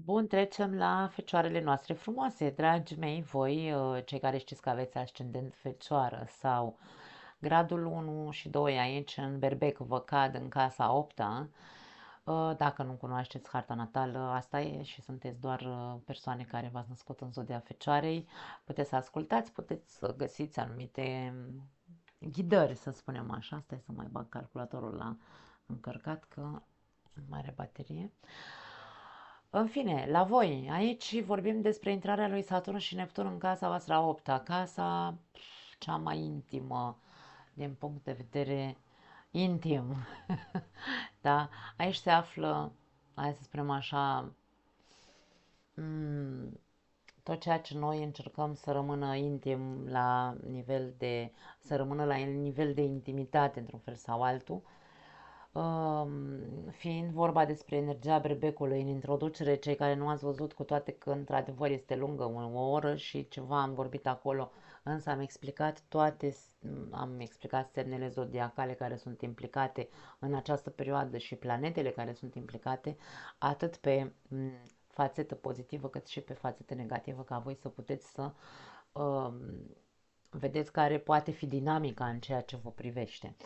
Bun, trecem la fecioarele noastre frumoase, dragii mei, voi, cei care știți că aveți ascendent fecioară sau gradul 1 și 2 aici în berbec vă cad în casa 8-a, dacă nu cunoașteți harta natală, asta e și sunteți doar persoane care v-ați născut în zodia fecioarei, puteți să ascultați, puteți să găsiți anumite ghidări, să spunem așa. Stai să mai bag calculatorul la încărcat că nu mai are baterie. În fine, la voi, aici vorbim despre intrarea lui Saturn și Neptun în casa voastră a 8-a, casa cea mai intimă din punct de vedere intim. Da? Aici se află, hai să spunem așa, mm, tot ceea ce noi încercăm să rămână intim la nivel de, să rămână la nivel de intimitate într-un fel sau altul, fiind vorba despre energia berbecului în introducere, cei care nu ați văzut, cu toate că într-adevăr este lungă, o oră și ceva am vorbit acolo, însă am explicat semnele zodiacale care sunt implicate în această perioadă și planetele care sunt implicate, atât pe fațetă pozitivă cât și pe fațetă negativă, ca voi să puteți să um, vedeți care poate fi dinamica în ceea ce vă privește.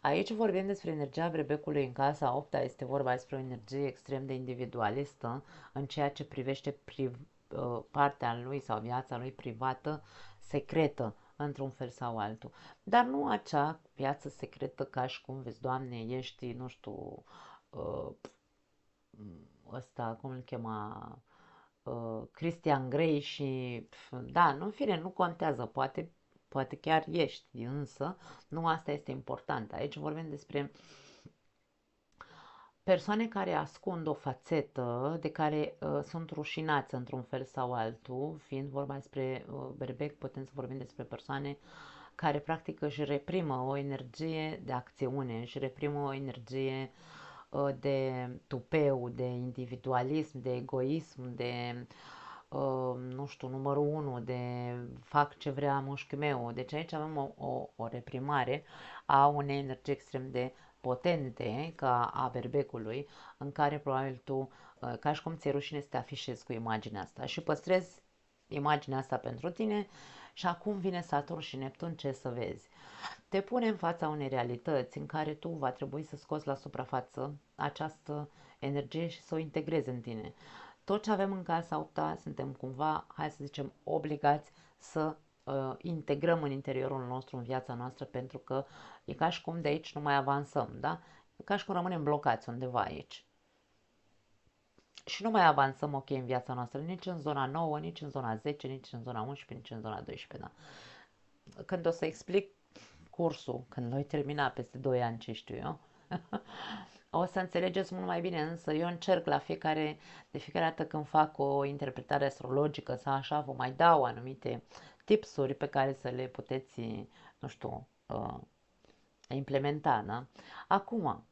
Aici vorbim despre energia brebecului în casa 8-a, este vorba despre o energie extrem de individualistă în ceea ce privește partea lui sau viața lui privată, secretă, într-un fel sau altul. Dar nu acea viață secretă ca și cum, vezi, Doamne, ești, nu știu, uh, ăsta, cum îl chema, Christian Grey și, da, în fine, nu contează, poate chiar ești, însă nu asta este important. Aici vorbim despre persoane care ascund o fațetă de care sunt rușinați într-un fel sau altul, fiind vorba despre berbec, putem să vorbim despre persoane care practic își reprimă o energie de acțiune, își reprimă o energie de tupeu, de individualism, de egoism, de nu știu, numărul unu, de fac ce vrea mușchiul meu. Deci aici avem o reprimare a unei energii extrem de potente ca a berbecului, în care probabil tu, ca și cum ți-e rușine să te afișezi cu imaginea asta și păstrezi imaginea asta pentru tine și acum vine Saturn și Neptun, ce să vezi? Te pune în fața unei realități în care tu va trebui să scoți la suprafață această energie și să o integrezi în tine. Tot ce avem în casa 8 suntem cumva, hai să zicem, obligați să integrăm în interiorul nostru, în viața noastră, pentru că e ca și cum de aici nu mai avansăm, da? E ca și cum rămânem blocați undeva aici. Și nu mai avansăm ok în viața noastră, nici în zona 9, nici în zona 10, nici în zona 11, nici în zona 12, da? Când o să explic cursul, când noi termina peste 2 ani, ce știu eu, o să înțelegeți mult mai bine, însă eu încerc de fiecare dată când fac o interpretare astrologică sau așa, vă mai dau anumite tipsuri pe care să le puteți, nu știu, implementa, da? Acum,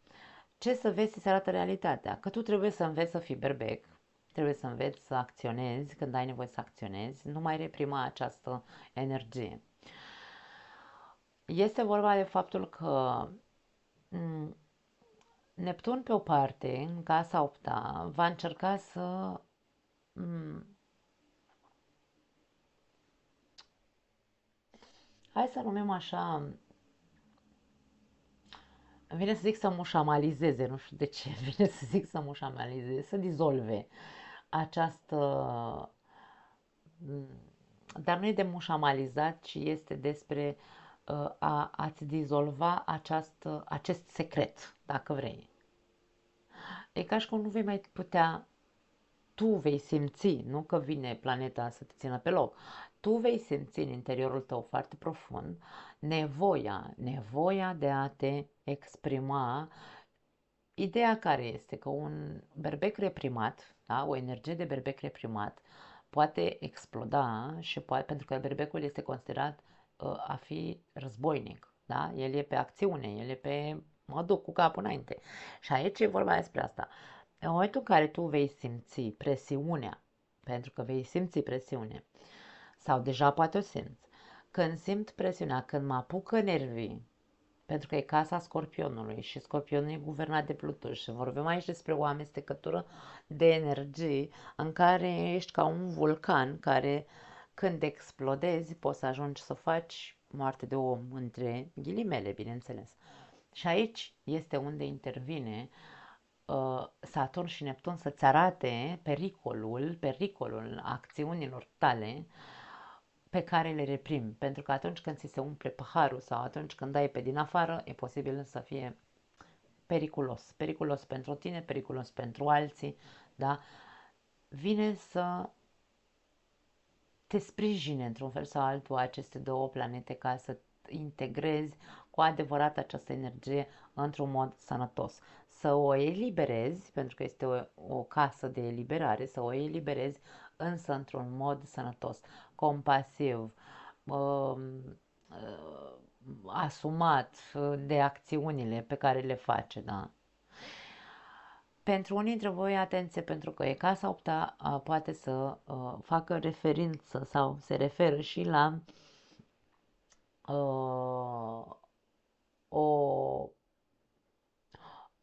ce să vezi se arată realitatea? Că tu trebuie să înveți să fii berbec, trebuie să înveți să acționezi când ai nevoie să acționezi, nu mai reprima această energie. Este vorba de faptul că Neptun, pe o parte, în casa 8-a, va încerca să hai să numim așa, îmi vine să zic să mușamalizeze, nu știu de ce, îmi vine să zic să mușamalizeze, să dizolve această, dar nu e de mușamalizat, ci este despre a-ți dizolva acest secret, dacă vrei. E ca și cum nu vei mai putea, tu vei simți, nu că vine planeta să te țină pe loc, tu vei simți în interiorul tău foarte profund nevoia de a te exprima. Ideea care este că un berbec reprimat, da, o energie de berbec reprimat, poate exploda și poate, pentru că berbecul este considerat a fi războinic, da? El e pe acțiune, el e pe mă duc cu capul înainte. Și aici e vorba despre asta. În momentul în care tu vei simți presiunea, pentru că vei simți presiune, sau deja poate o simți, când simt presiunea, când mă apucă nervii, pentru că e casa Scorpionului și Scorpionul e guvernat de Pluton și vorbim aici despre o amestecătură de energii în care ești ca un vulcan care când explodezi poți să ajungi să faci moarte de om între ghilimele, bineînțeles. Și aici este unde intervine Saturn și Neptun să-ți arate pericolul acțiunilor tale pe care le reprimi. Pentru că atunci când ți se umple paharul sau atunci când dai pe din afară, e posibil să fie periculos. Periculos pentru tine, periculos pentru alții, da? Vine să te sprijine într-un fel sau altul aceste două planete ca să integrezi cu adevărat această energie într-un mod sănătos. Să o eliberezi, pentru că este o casă de eliberare, să o eliberezi însă într-un mod sănătos, compasiv, uh, asumat de acțiunile pe care le face, da? Pentru unii dintre voi, atenție, pentru că e casa 8 poate să facă referință sau se referă și la o,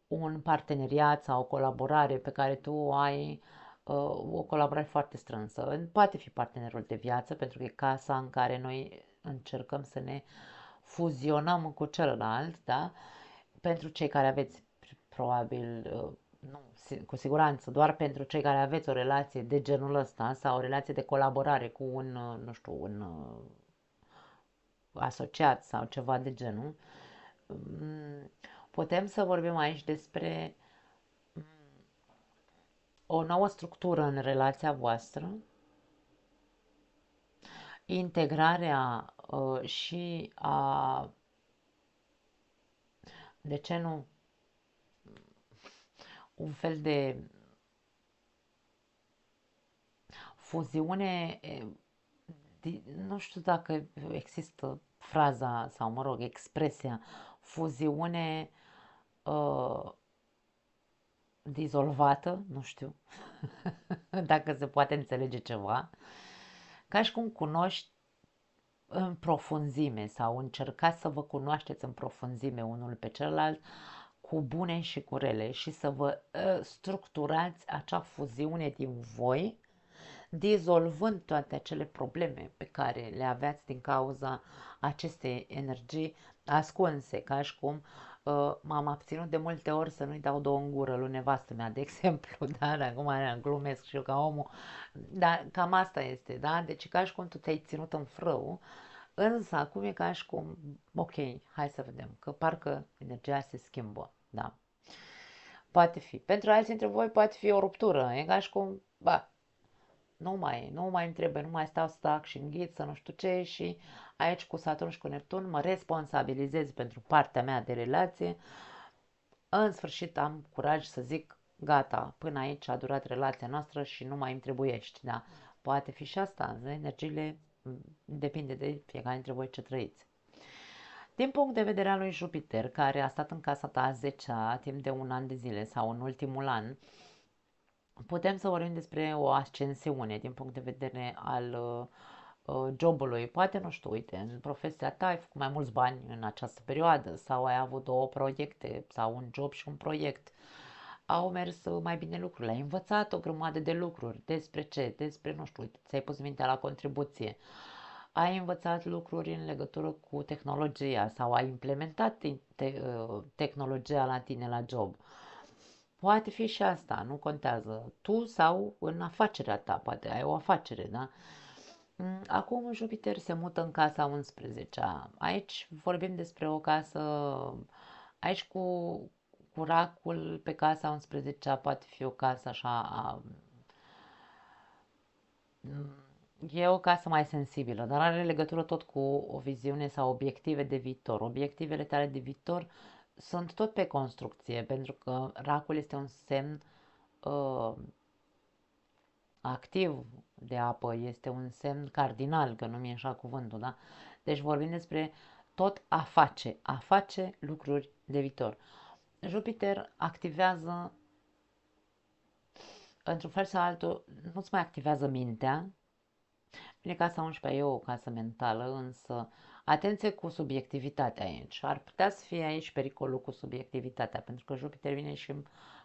un parteneriat sau o colaborare pe care tu o ai, o colaborare foarte strânsă. Poate fi partenerul de viață, pentru că e casa în care noi încercăm să ne fuzionăm cu celălalt, da? Pentru cei care aveți probabil, nu, cu siguranță, doar pentru cei care aveți o relație de genul ăsta sau o relație de colaborare cu un, nu știu, un asociat sau ceva de genul, putem să vorbim aici despre o nouă structură în relația voastră, integrarea și a, de ce nu, un fel de fuziune, nu știu dacă există fraza sau, mă rog, expresia fuziune dizolvată, nu știu dacă se poate înțelege ceva, ca și cum cunoști în profunzime sau încercați să vă cunoașteți în profunzime unul pe celălalt, cu bune și cu rele, și să vă structurați acea fuziune din voi, dizolvând toate acele probleme pe care le aveați din cauza acestei energii ascunse, ca și cum m-am abținut de multe ori să nu-i dau două în gură lui nevastă mea, de exemplu, da, acum glumesc și eu ca omul, dar cam asta este, da, deci ca și cum tu te-ai ținut în frâu, însă acum e ca și cum, ok, hai să vedem, că parcă energia se schimbă, da. Poate fi. Pentru alții dintre voi poate fi o ruptură, e ca și cum, ba, nu mai îmi trebuie, nu mai stau să tac și înghit, să nu știu ce, și aici cu Saturn și cu Neptun mă responsabilizez pentru partea mea de relație. În sfârșit am curaj să zic, gata, până aici a durat relația noastră și nu mai îmi trebuiești, da? Poate fi și asta, energiile depinde de fiecare dintre voi ce trăiți. Din punct de vedere al lui Jupiter, care a stat în casa ta a 10-a timp de un an de zile sau în ultimul an, putem să vorbim despre o ascensiune din punct de vedere al jobului. Poate, nu știu, uite, în profesia ta ai făcut mai mulți bani în această perioadă sau ai avut două proiecte sau un job și un proiect. Au mers mai bine lucrurile, ai învățat o grămadă de lucruri. Despre ce? Despre, nu știu, uite, ți-ai pus mintea la contribuție. Ai învățat lucruri în legătură cu tehnologia sau ai implementat tehnologia la tine la job. Poate fi și asta, nu contează. Tu sau în afacerea ta, poate ai o afacere, da? Acum Jupiter se mută în casa 11-a. Aici vorbim despre o casă, aici cu racul pe casa 11-a poate fi o casă așa, e o casă mai sensibilă, dar are legătură tot cu o viziune sau obiective de viitor. Obiectivele tale de viitor sunt tot pe construcție, pentru că racul este un semn uh, activ de apă, este un semn cardinal, că nu mi-e așa cuvântul, da? Deci vorbim despre tot a face lucruri de viitor. Jupiter activează, într-un fel sau altul, nu-ți mai activează mintea, Bine, casa 11 e o casă mentală, însă atenție cu subiectivitatea aici. Ar putea să fie aici pericolul cu subiectivitatea, pentru că Jupiter vine și îmi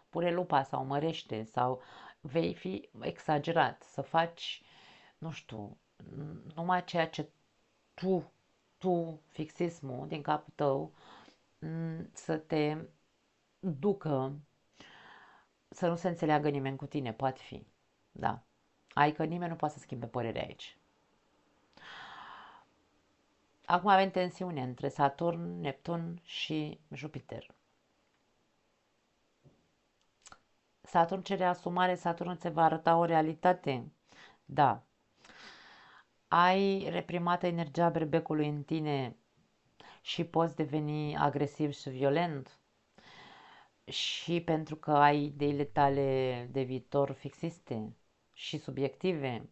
pune lupa sau mărește sau vei fi exagerat, să faci, nu știu, numai ceea ce fixismul din capul tău, să te ducă să nu se înțeleagă nimeni cu tine, poate fi, da. Adică nimeni nu poate să schimbe părerea aici. Acum avem tensiune între Saturn, Neptun și Jupiter. Saturn cere asumare, Saturn îți va arăta o realitate. Da. Ai reprimată energia berbecului în tine și poți deveni agresiv și violent. Și pentru că ai ideile tale de viitor fixiste și subiective.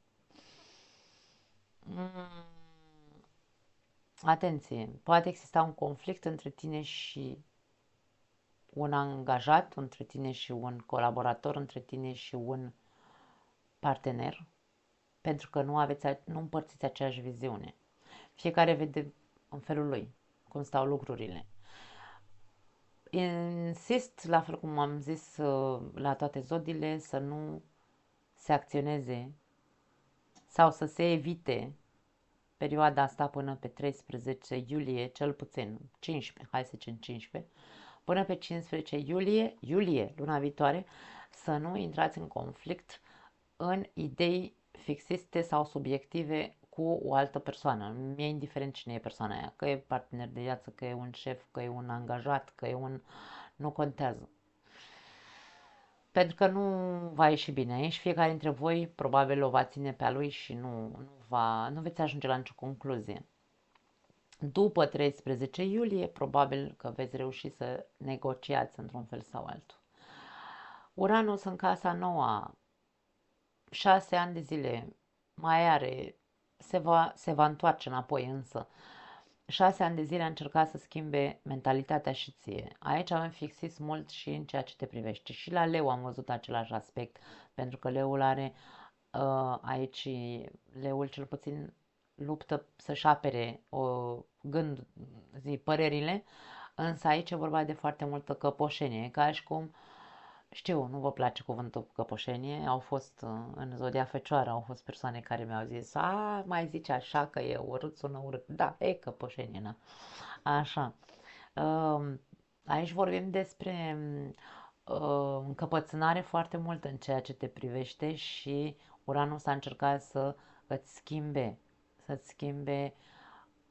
Atenție, poate exista un conflict între tine și un angajat, între tine și un colaborator, între tine și un partener, pentru că nu împărțiți aceeași viziune. Fiecare vede în felul lui cum stau lucrurile. Insist, la fel cum am zis la toate zodiile, să nu se acționeze sau să se evite perioada asta până pe 13 iulie, cel puțin 15, hai să zicem 15, până pe 15 iulie, luna viitoare, să nu intrați în conflict în idei fixiste sau subiective cu o altă persoană. Mi-e indiferent cine e persoana aia, că e partener de viață, că e un șef, că e un angajat, că e un... nu contează. Pentru că nu va ieși bine aici, fiecare dintre voi probabil o va ține pe a lui și nu veți ajunge la nicio concluzie. După 13 iulie, probabil că veți reuși să negociați într-un fel sau altul. Uranus în casa noua, 6 ani de zile, mai are, se va întoarce înapoi însă. 6 ani de zile a încercat să schimbe mentalitatea și ție. Aici avem fixis mult și în ceea ce te privește. Și la leu am văzut același aspect, pentru că leul are aici, leul cel puțin luptă să-și apere părerile, însă aici e vorba de foarte multă căpoșenie, ca și cum, știu, nu vă place cuvântul căpoșenie, au fost în zodia Fecioară, au fost persoane care mi-au zis, mai zice așa că e urât, sună urât, da, e căpoșenie, na. Așa. Aici vorbim despre încăpățânare foarte mult în ceea ce te privește și Uranus a încercat să-ți schimbe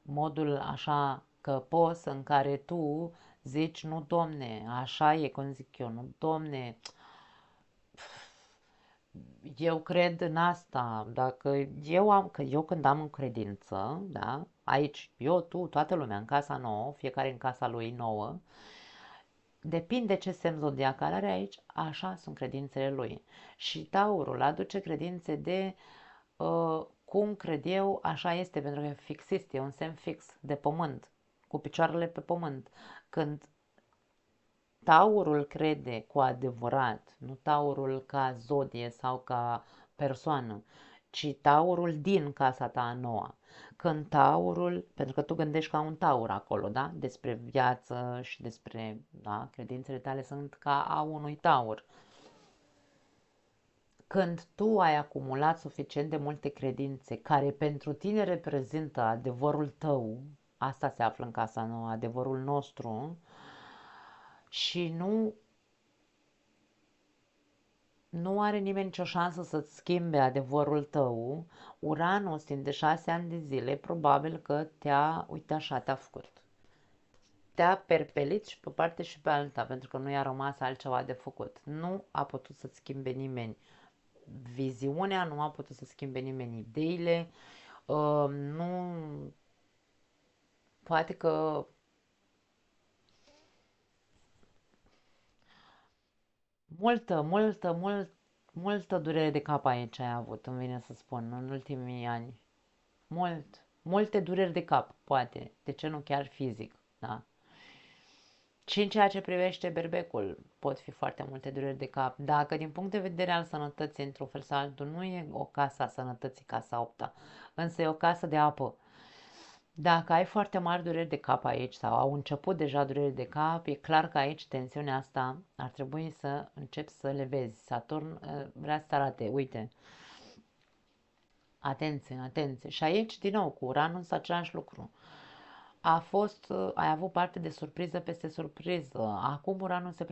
modul așa că poți în care tu zici, nu domne, așa e, cum zic eu, nu domne, eu cred în asta, dacă că eu când am în credință, da, aici, eu, tu, toată lumea în casa nouă, fiecare în casa lui nouă, depinde ce semn zodiacal are aici, așa sunt credințele lui. Și Taurul aduce credințe de cum cred eu, așa este, pentru că e fixist, e un semn fix, de pământ, cu picioarele pe pământ. Când Taurul crede cu adevărat, nu Taurul ca zodie sau ca persoană, ci Taurul din casa ta a noua. Când Taurul, pentru că tu gândești ca un Taur acolo, da? Despre viață și despre, da? Credințele tale sunt ca a unui Taur. Când tu ai acumulat suficient de multe credințe care pentru tine reprezintă adevărul tău, asta se află în casa nouă, adevărul nostru, și nu are nimeni nicio șansă să-ți schimbe adevărul tău, Uranus timp de 6 ani de zile probabil că uite așa, te-a făcut. Te-a perpelit și pe o parte și pe alta, pentru că nu i-a rămas altceva de făcut. Nu a putut să-ți schimbe nimeni viziunea, nu a putut să schimbe nimeni ideile, nu, poate că multă durere de cap aici ai avut, îmi vine să spun, în ultimii ani. Multe dureri de cap, poate, de ce nu chiar fizic, da? Și în ceea ce privește berbecul, pot fi foarte multe dureri de cap. Dacă din punct de vedere al sănătății, într-un fel sau altul, nu e o casă a sănătății, casa 8, însă e o casă de apă. Dacă ai foarte mari dureri de cap aici sau au început deja dureri de cap, e clar că aici tensiunea asta ar trebui să începi să le vezi. Saturn vrea să arate, uite, atenție, atenție. Și aici, din nou, cu Uranus, același lucru. Ai avut parte de surpriză peste surpriză. Acum Uranus se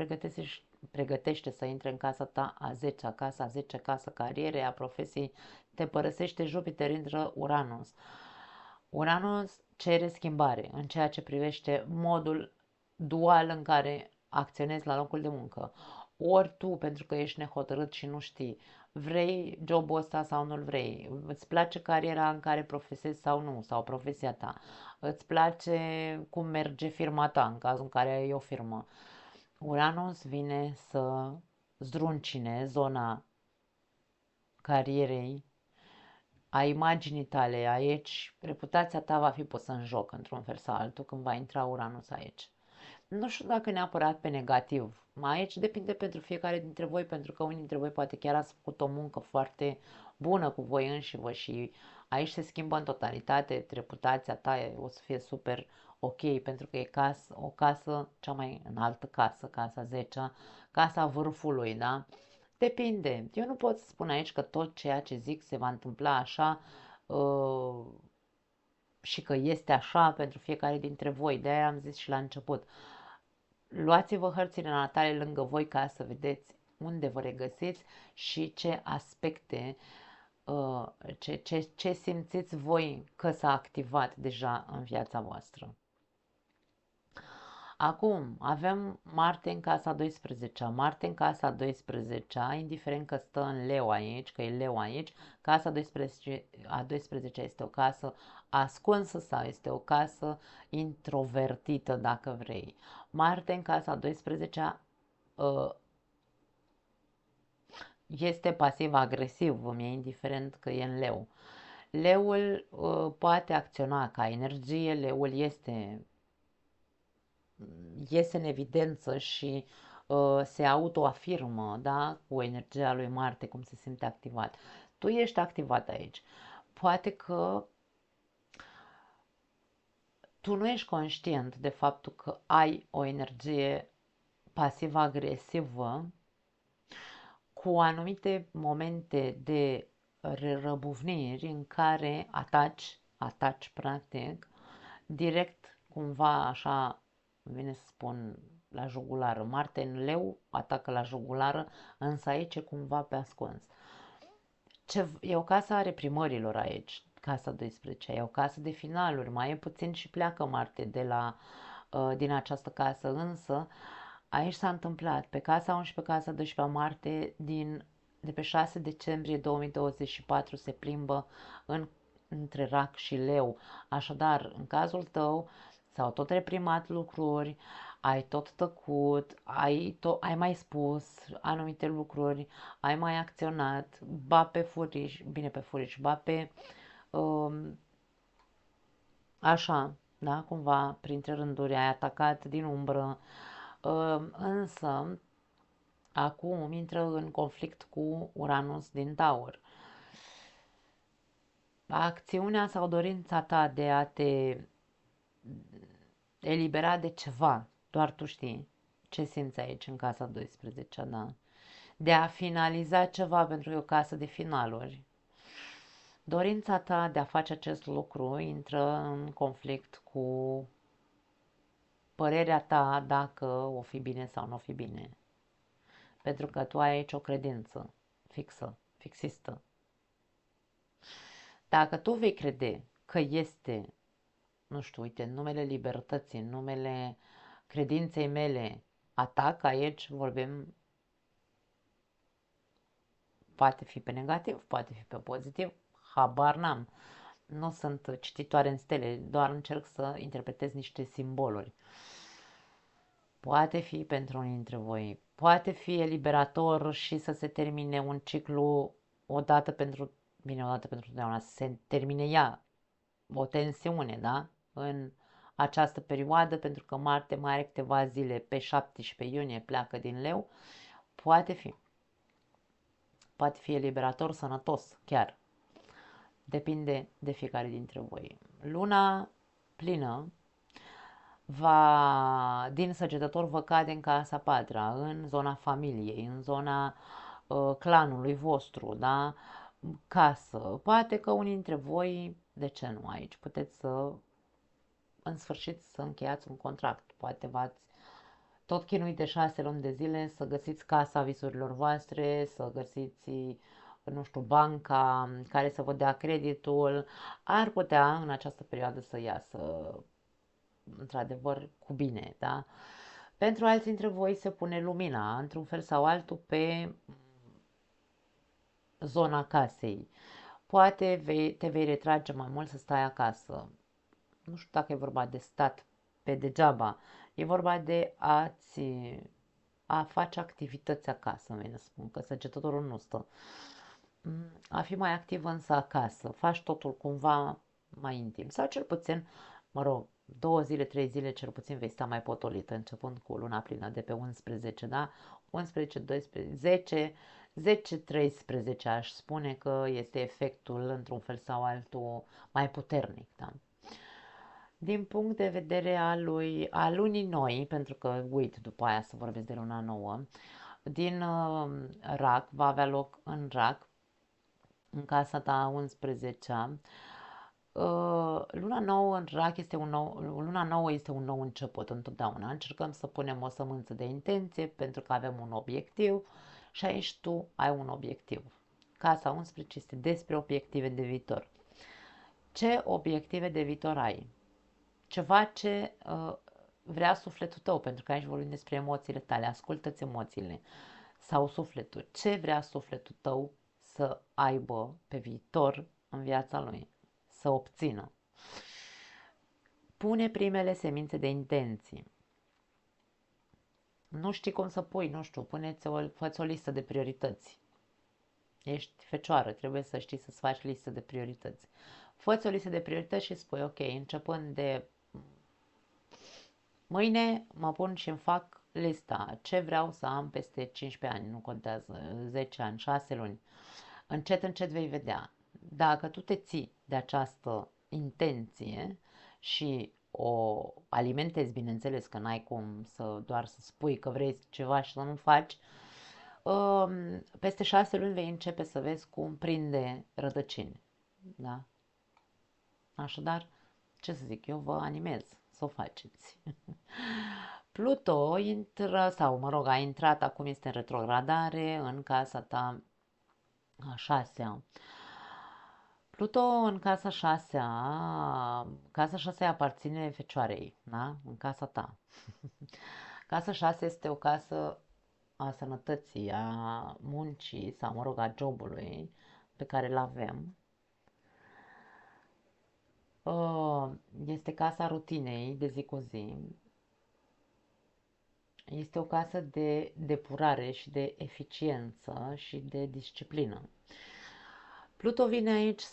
pregătește să intre în casa ta a 10-a, casa a 10, casă cariere, a profesiei. Te părăsește Jupiter, intră Uranus. Uranus cere schimbare în ceea ce privește modul dual în care acționezi la locul de muncă. Ori tu, pentru că ești nehotărât și nu știi, vrei jobul ăsta sau nu-l vrei, îți place cariera în care profesezi sau nu, sau profesia ta, îți place cum merge firma ta în cazul în care ai o firmă. Uranus vine să zdruncine zona carierei, a imaginii tale aici, reputația ta va fi pusă în joc într-un fel sau altul când va intra Uranus aici. Nu știu dacă neapărat pe negativ. Aici depinde pentru fiecare dintre voi, pentru că unii dintre voi poate chiar ați făcut o muncă foarte bună cu voi înși și aici se schimbă în totalitate, reputația ta o să fie super ok, pentru că e o casă, cea mai înaltă casă, casa 10, casa vârfului, da? Depinde. Eu nu pot să spun aici că tot ceea ce zic se va întâmpla așa uh, și că este așa pentru fiecare dintre voi. De-aia am zis și la început. Luați-vă hărțile natale lângă voi ca să vedeți unde vă regăsiți și ce aspecte, ce simțiți voi că s-a activat deja în viața voastră. Acum, avem Marte în casa 12-a. Marte în casa 12-a, indiferent că stă în leu aici, că e leu aici, casa 12, a 12 este o casă ascunsă sau este o casă introvertită, dacă vrei. Marte în casa 12-a este pasiv-agresiv, îmi e indiferent că e în leu. Leul poate acționa ca energie, leul iese în evidență și se autoafirmă, da, cu energia lui Marte, cum se simte activat. Tu ești activat aici. Poate că tu nu ești conștient de faptul că ai o energie pasiv-agresivă cu anumite momente de răbuvniri în care ataci practic, direct cumva așa, vine să spun, la jugulară. Marte în leu atacă la jugulară, însă aici e cumva pe ascuns. E o casă a reprimărilor aici, casa 12, e o casă de finaluri, mai e puțin și pleacă Marte din această casă, însă aici s-a întâmplat, pe casa 11, casa 12 Marte, de pe 6 decembrie 2024 se plimbă între Rac și Leu. Așadar, în cazul tău, s-au tot reprimat lucruri, ai tot tăcut, ai mai spus anumite lucruri, ai mai acționat, ba pe furiș, bine pe furiș, ba pe um, așa, da, cumva, printre rânduri, ai atacat din umbră, însă acum intră în conflict cu Uranus din Taur. Acțiunea sau dorința ta de a te elibera de ceva, doar tu știi ce simți aici în casa 12, da? De a finaliza ceva, pentru că e o casă de finaluri. Dorința ta de a face acest lucru intră în conflict cu părerea ta dacă o fi bine sau nu o fi bine. Pentru că tu ai aici o credință fixă, fixistă. Dacă tu vei crede că este, nu știu, uite, în numele libertății, în numele credinței mele, atac, aici vorbim, poate fi pe negativ, poate fi pe pozitiv, habar n-am. Nu sunt cititoare în stele, doar încerc să interpretez niște simboluri. Poate fi pentru unii dintre voi, poate fi eliberator și să se termine un ciclu odată pentru, bine, odată pentru totdeauna, să se termine ea, o tensiune, da? În această perioadă, pentru că Marte mai are câteva zile, pe 17 iunie pleacă din Leu, poate fi. Poate fi eliberator, sănătos, chiar. Depinde de fiecare dintre voi. Luna plină din Săgetător vă cade în casa patra, în zona familiei, în zona clanului vostru, da? Casă. Poate că unii dintre voi, de ce nu aici, puteți să, în sfârșit, să încheiați un contract. Poate v-ați tot chinuit de 6 luni de zile să găsiți casa visurilor voastre, să găsiți, nu știu, banca care să vă dea creditul. Ar putea în această perioadă să iasă într-adevăr cu bine, da? Pentru alții dintre voi se pune lumina, într-un fel sau altul, pe zona casei. Poate te vei retrage mai mult să stai acasă. Nu știu dacă e vorba de stat pe degeaba. E vorba de a face activități acasă, îmi vine să spun, că săgetătorul nu stă. A fi mai activ însă acasă. Faci totul cumva mai intim. Sau cel puțin, mă rog, 2 zile, 3 zile cel puțin vei sta mai potolită, începând cu luna plină de pe 11, da? 11, 12, 10, 13 aș spune că este efectul într-un fel sau altul mai puternic, da? Din punct de vedere al lunii noi, pentru că uit după aia să vorbesc de luna nouă, din Rac, va avea loc în Rac, în casa ta 11-a. Luna nouă în Rac este luna nouă este un nou început întotdeauna. Încercăm să punem o sămânță de intenție pentru că avem un obiectiv și aici tu ai un obiectiv. Casa 11 este despre obiective de viitor. Ce obiective de viitor ai? Ceva ce vrea sufletul tău, pentru că aici vorbim despre emoțiile tale. Ascultă-ți emoțiile sau sufletul. Ce vrea sufletul tău să aibă pe viitor în viața lui, să obțină. Pune primele semințe de intenții. Nu știi cum să pui, nu știu, fă-ți o listă de priorități. Ești fecioară, trebuie să știi să-ți faci listă de priorități. Fă-ți o listă de priorități și spui, ok, începând de mâine mă pun și îmi fac lista. Ce vreau să am peste 15 ani, nu contează, 10 ani, 6 luni. Încet, încet vei vedea. Dacă tu te ții de această intenție și o alimentezi, bineînțeles că n-ai cum doar să spui că vrei ceva și să nu faci, peste 6 luni vei începe să vezi cum prinde rădăcini. Da? Așadar, ce să zic, eu vă animez să o faceți. Pluto intră, sau mă rog, a intrat, acum este în retrogradare în casa ta a 6-a. Pluto în casa 6-a, casa 6 aparține Fecioarei, da? În casa ta. Casa 6 este o casă a sănătății, a muncii sau, mă rog, a jobului pe care îl avem. Este casa rutinei de zi cu zi. Este o casă de depurare și de eficiență și de disciplină. Pluto vine aici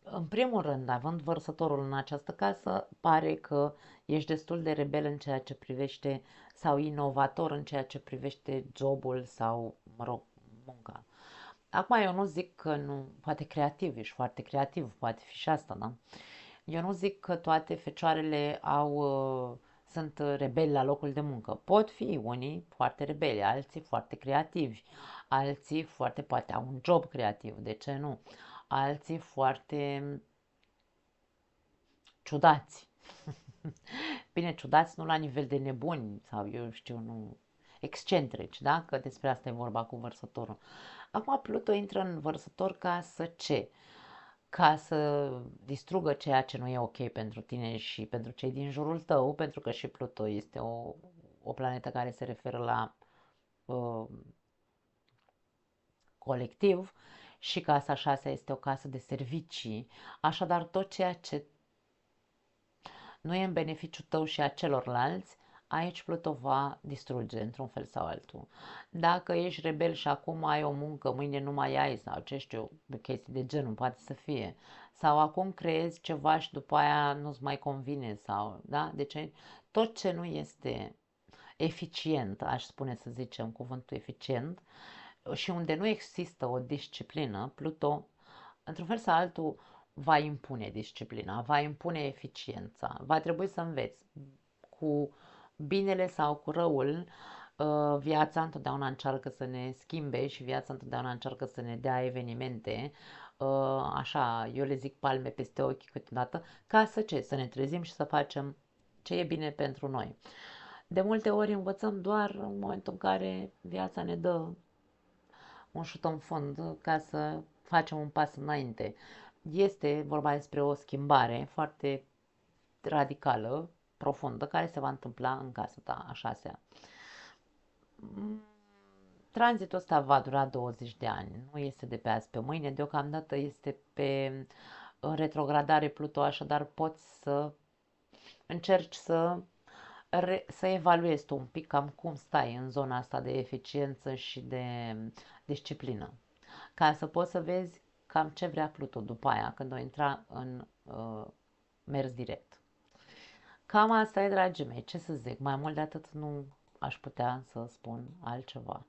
în primul rând, având vărsătorul în această casă, pare că ești destul de rebel în ceea ce privește sau inovator în ceea ce privește jobul sau, mă rog, munca. Acum eu nu zic că nu, poate creativ, ești foarte creativ, poate fi și asta, da? Eu nu zic că toate fecioarele sunt rebeli la locul de muncă. Pot fi unii foarte rebeli, alții foarte creativi, alții foarte, poate au un job creativ, de ce nu? Alții foarte ciudați. Bine, ciudați nu la nivel de nebuni sau eu știu, nu, excentrici, da? Că despre asta e vorba cu vărsătorul. Acum Pluto intră în vărsător ca să ce? Ca să distrugă ceea ce nu e ok pentru tine și pentru cei din jurul tău, pentru că și Pluto este o planetă care se referă la uh, colectiv și casa 6 este o casă de servicii, așadar tot ceea ce nu e în beneficiu tău și a celorlalți, aici Pluto va distruge într-un fel sau altul. Dacă ești rebel și acum ai o muncă, mâine nu mai ai sau ce știu, chestii de genul poate să fie. Sau acum creezi ceva și după aia nu-ți mai convine sau, da? Deci tot ce nu este eficient, aș spune să zicem cuvântul eficient, și unde nu există o disciplină, Pluto, într-un fel sau altul, va impune disciplina, va impune eficiența, va trebui să înveți cu binele sau cu răul. Viața întotdeauna încearcă să ne schimbe și viața întotdeauna încearcă să ne dea evenimente, așa, eu le zic palme peste ochi câteodată, ca să ce? Să ne trezim și să facem ce e bine pentru noi. De multe ori învățăm doar în momentul în care viața ne dă un șut în fund ca să facem un pas înainte. Este vorba despre o schimbare foarte radicală, profundă, care se va întâmpla în casa ta a șasea. Tranzitul ăsta va dura 20 de ani, nu este de pe azi pe mâine, deocamdată este în retrogradare Pluto, așadar poți să încerci să evaluezi tu un pic cam cum stai în zona asta de eficiență și de disciplină, ca să poți să vezi cam ce vrea Pluto după aia, când o intra în mers direct. Cam asta e, dragii mei, ce să zic, mai mult de atât nu aș putea să spun altceva.